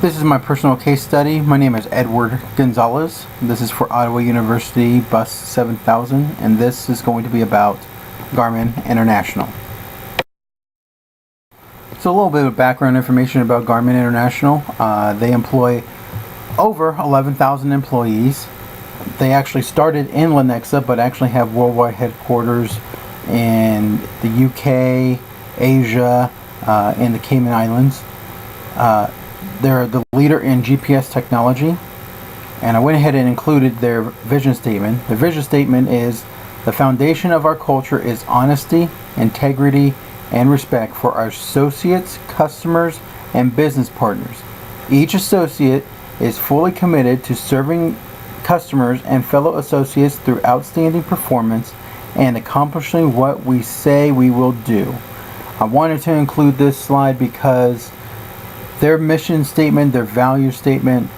This is my personal case study. My name is Edward Gonzales. This is for Ottawa University Bus 7000, and this is going to be about Garmin International. So a little bit of background information about Garmin International. They employ over 11,000 employees. They actually started in Lenexa, but actually have worldwide headquarters in the UK, Asia, and the Cayman Islands. They're the leader in GPS technology, and I went ahead and included their vision statement. The vision statement is, the foundation of our culture is honesty, integrity, and respect for our associates, customers, and business partners. Each associate is fully committed to serving customers and fellow associates through outstanding performance and accomplishing what we say we will do. I wanted to include this slide because their mission statement, their value statement,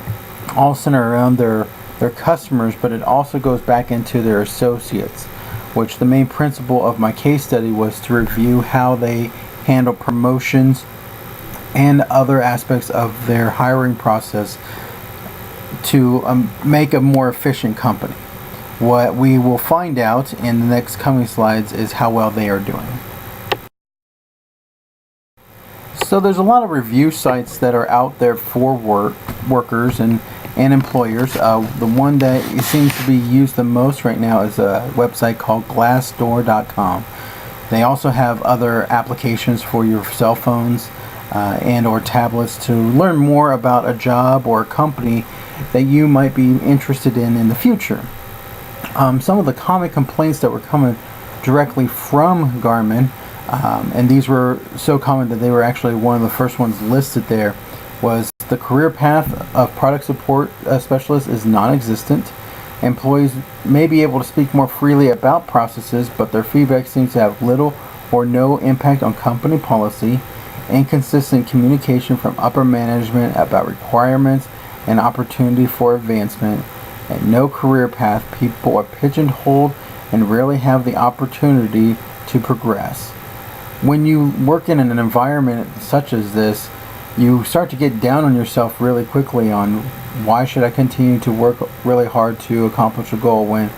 all center around their customers, but it also goes back into their associates, which the main principle of my case study was to review how they handle promotions and other aspects of their hiring process to make a more efficient company. What we will find out in the next coming slides is how well they are doing. So there's a lot of review sites that are out there for workers and employers. The one that seems to be used the most right now is a website called Glassdoor.com. They also have other applications for your cell phones and or tablets to learn more about a job or a company that you might be interested in the future. Some of the common complaints that were coming directly from Garmin, and these were so common that they were actually one of the first ones listed there, was the career path of product support specialist is non-existent. Employees may be able to speak more freely about processes, but their feedback seems to have little or no impact on company policy. Inconsistent communication from upper management about requirements and opportunity for advancement, and no career path. People are pigeonholed and rarely have the opportunity to progress. When you work in an environment such as this, you start to get down on yourself really quickly on, why should I continue to work really hard to accomplish a goal when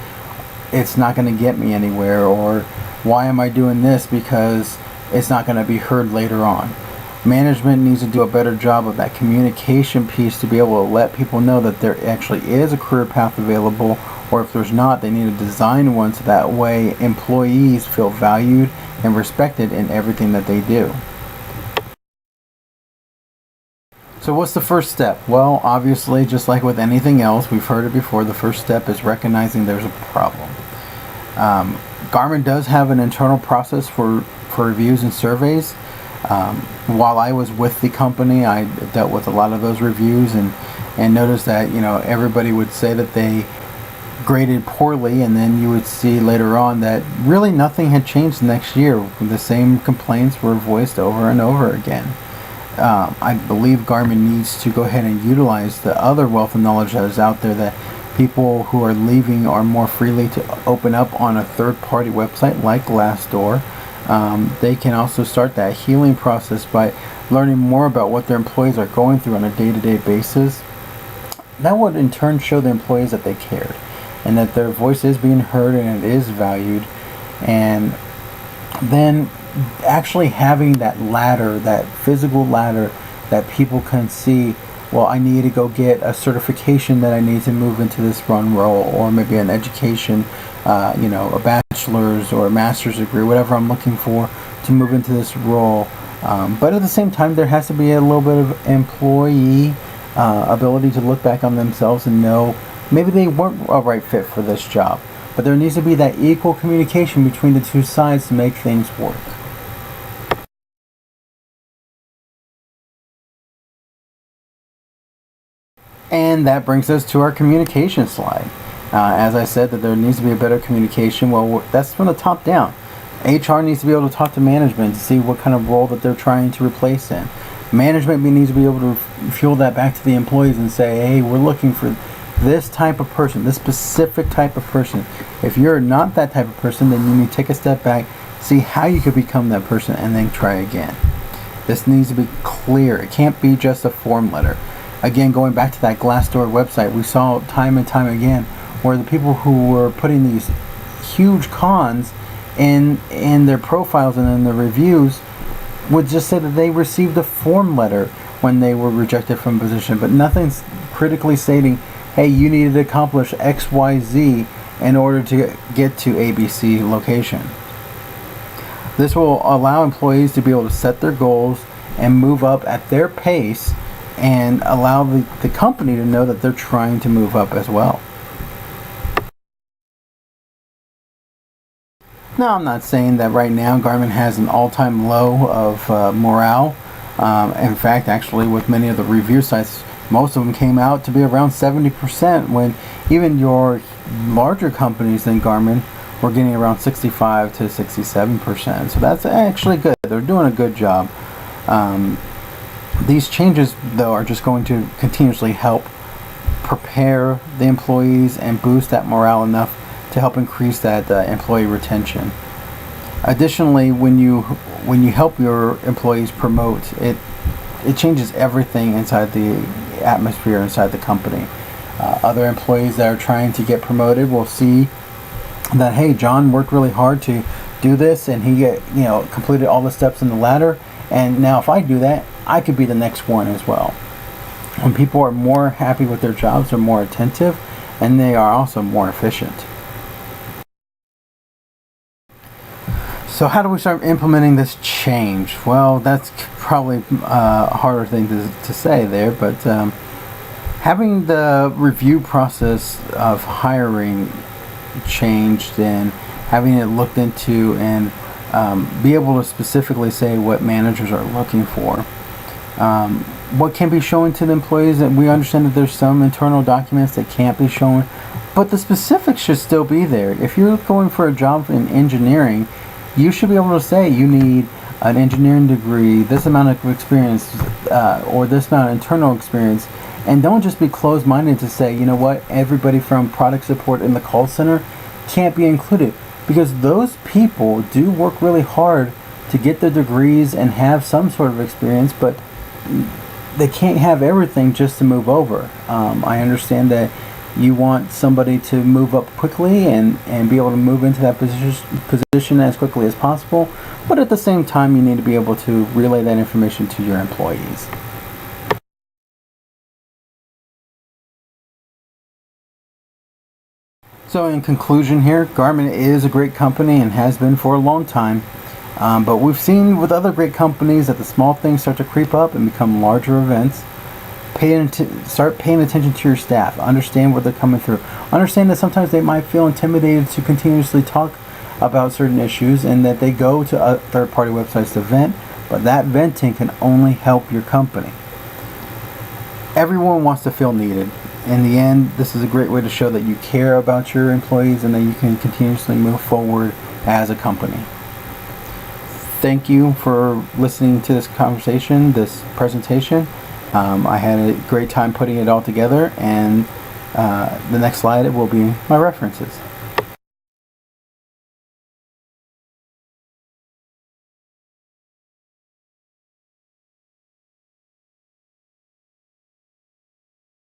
it's not going to get me anywhere, or why am I doing this because it's not going to be heard later on. Management needs to do a better job of that communication piece to be able to let people know that there actually is a career path available, or if there's not, they need to design one so that way employees feel valued and respected in everything that they do. So what's the first step? Well, obviously, just like with anything else, we've heard it before, the first step is recognizing there's a problem. Garmin does have an internal process for reviews and surveys. While I was with the company, I dealt with a lot of those reviews and noticed that, everybody would say that they graded poorly, and then you would see later on that really nothing had changed the next year. The same complaints were voiced over and over again. I believe Garmin needs to go ahead and utilize the other wealth of knowledge that is out there, that people who are leaving are more freely to open up on a third-party website like Glassdoor. They can also start that healing process by learning more about what their employees are going through on a day-to-day basis. That would in turn show the employees that they cared, and that their voice is being heard and it is valued. And then actually having that ladder, that physical ladder that people can see, well, I need to go get a certification that I need to move into this run role, or maybe an education, a bachelor's or a master's degree, whatever I'm looking for to move into this role. But at the same time, there has to be a little bit of employee ability to look back on themselves and know maybe they weren't a right fit for this job. But there needs to be that equal communication between the two sides to make things work. And that brings us to our communication slide. As I said, that there needs to be a better communication. Well, that's from the top down. HR needs to be able to talk to management to see what kind of role that they're trying to replace in. Management needs to be able to fuel that back to the employees and say, hey, we're looking for this type of person, this specific type of person. If you're not that type of person, then you need to take a step back, see how you could become that person, and then try again. This needs to be clear. It can't be just a form letter. Again, going back to that Glassdoor website, we saw time and time again where the people who were putting these huge cons in their profiles and in their reviews would just say that they received a form letter when they were rejected from a position, but nothing's critically stating, hey, you needed to accomplish XYZ in order to get to ABC location. This will allow employees to be able to set their goals and move up at their pace, and allow the company to know that they're trying to move up as well. Now, I'm not saying that right now Garmin has an all-time low of morale. In fact, actually, with many of the review sites, most of them came out to be around 70%, when even your larger companies than Garmin were getting around 65 to 67%. So that's actually good. They're doing a good job. These changes, though, are just going to continuously help prepare the employees and boost that morale enough to help increase that employee retention. Additionally, when you help your employees promote, it changes everything inside the atmosphere inside the company. Other employees that are trying to get promoted will see that, hey, John worked really hard to do this, and he completed all the steps in the ladder, and now if I do that, I could be the next one as well. When people are more happy with their jobs, they're more attentive, and they are also more efficient. So how do we start implementing this change? Well, that's probably a harder thing to say there, but having the review process of hiring changed and having it looked into, and be able to specifically say what managers are looking for. What can be shown to the employees, and we understand that there's some internal documents that can't be shown, but the specifics should still be there. If you're going for a job in engineering, you should be able to say you need an engineering degree, this amount of experience, or this amount of internal experience, and don't just be closed-minded to say, you know what, everybody from product support in the call center can't be included, because those people do work really hard to get their degrees and have some sort of experience, but they can't have everything just to move over. I understand that you want somebody to move up quickly and be able to move into that position as quickly as possible, but at the same time you need to be able to relay that information to your employees. So in conclusion here, Garmin is a great company and has been for a long time. But we've seen with other great companies that the small things start to creep up and become larger events. Start paying attention to your staff. Understand what they're coming through. Understand that sometimes they might feel intimidated to continuously talk about certain issues, and that they go to third-party websites to vent, but that venting can only help your company. Everyone wants to feel needed. In the end, this is a great way to show that you care about your employees and that you can continuously move forward as a company. Thank you for listening to this conversation, this presentation. I had a great time putting it all together, and the next slide will be my references.